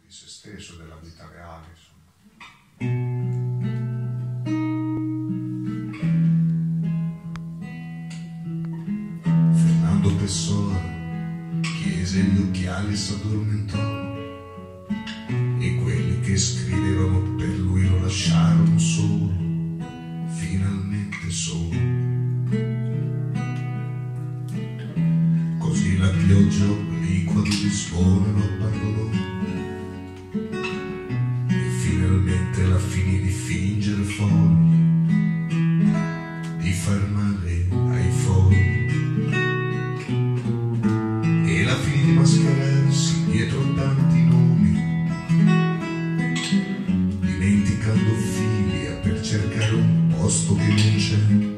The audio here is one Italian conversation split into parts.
di se stesso, della vita reale, insomma. Fernando Pessoa chiese gli occhiali e s'addormentò, e quelli che scrivevano per lui lo lasciarono solo, finalmente solo. Così la pioggia obliqua di Lisbona lo abbandonò, e finalmente la finì di fingere fogli, di far male ai fogli, e la finì di mascherarsi dietro tanti nomi, dimenticando Filia per cercare un posto che non c'è.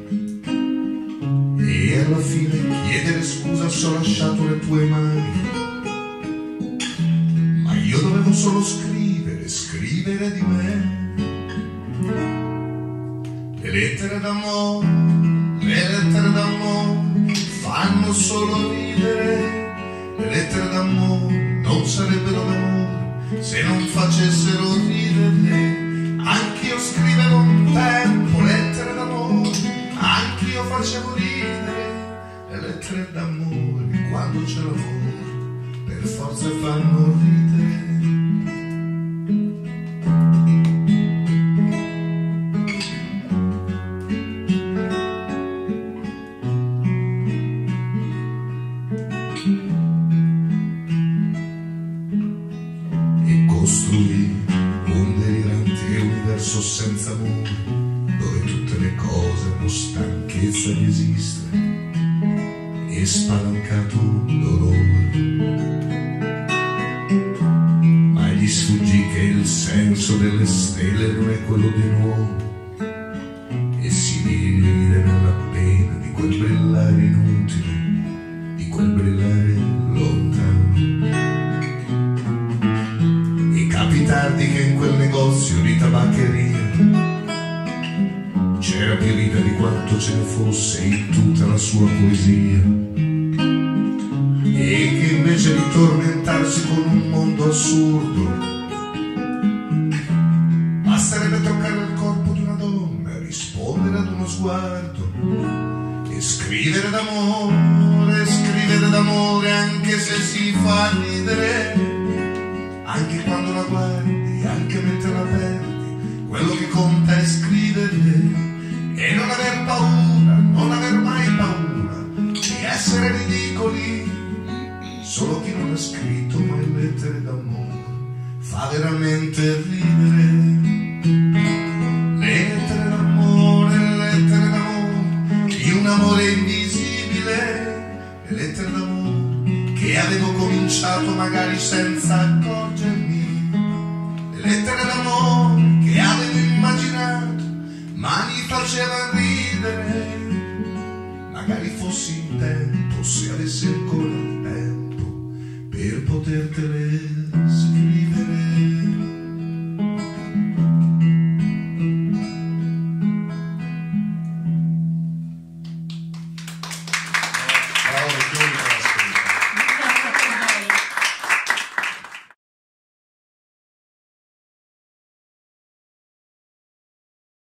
E alla fine chiedere scusa se ho lasciato le tue mani, ma io dovevo solo scrivere, scrivere di me. Le lettere d'amore fanno solo ridere. Le lettere d'amore non sarebbero d'amore se non facessero ridere. Anch'io scrivevo un tempo lettere d'amore, anch'io facevo ridere. Le lettere d'amore, quando c'è l'amore, per forza fanno ridere. E costruì un delirante universo senza amore, dove tutte le cose hanno stanchezza di esistere e spalancato dolore. Ma gli sfuggì che il senso delle stelle non è quello di nuovo, e si divide nella pena di quel brillare inutile, di quel brillare lontano. E capì tardi che in quel negozio di tabaccheria c'era più vita di quanto ce ne fosse in tutta la sua poesia, e che invece di tormentarsi con un mondo assurdo basterebbe toccare il corpo di una donna, rispondere ad uno sguardo e scrivere d'amore anche se si fa ridere, anche quando la guardi, anche mentre la perdi. Quello che conta è scriverle e non aver paura, non aver mai paura di essere ridicoli. Solo chi non ha scritto mai lettere d'amore fa veramente ridere. Lettere d'amore di un amore invisibile, le lettere d'amore che avevo cominciato magari senza accorgermi, le lettere d'amore che avevo immaginato ma mi faceva ridere. Magari fossi in tempo, se avessi ancora il tempo per potertele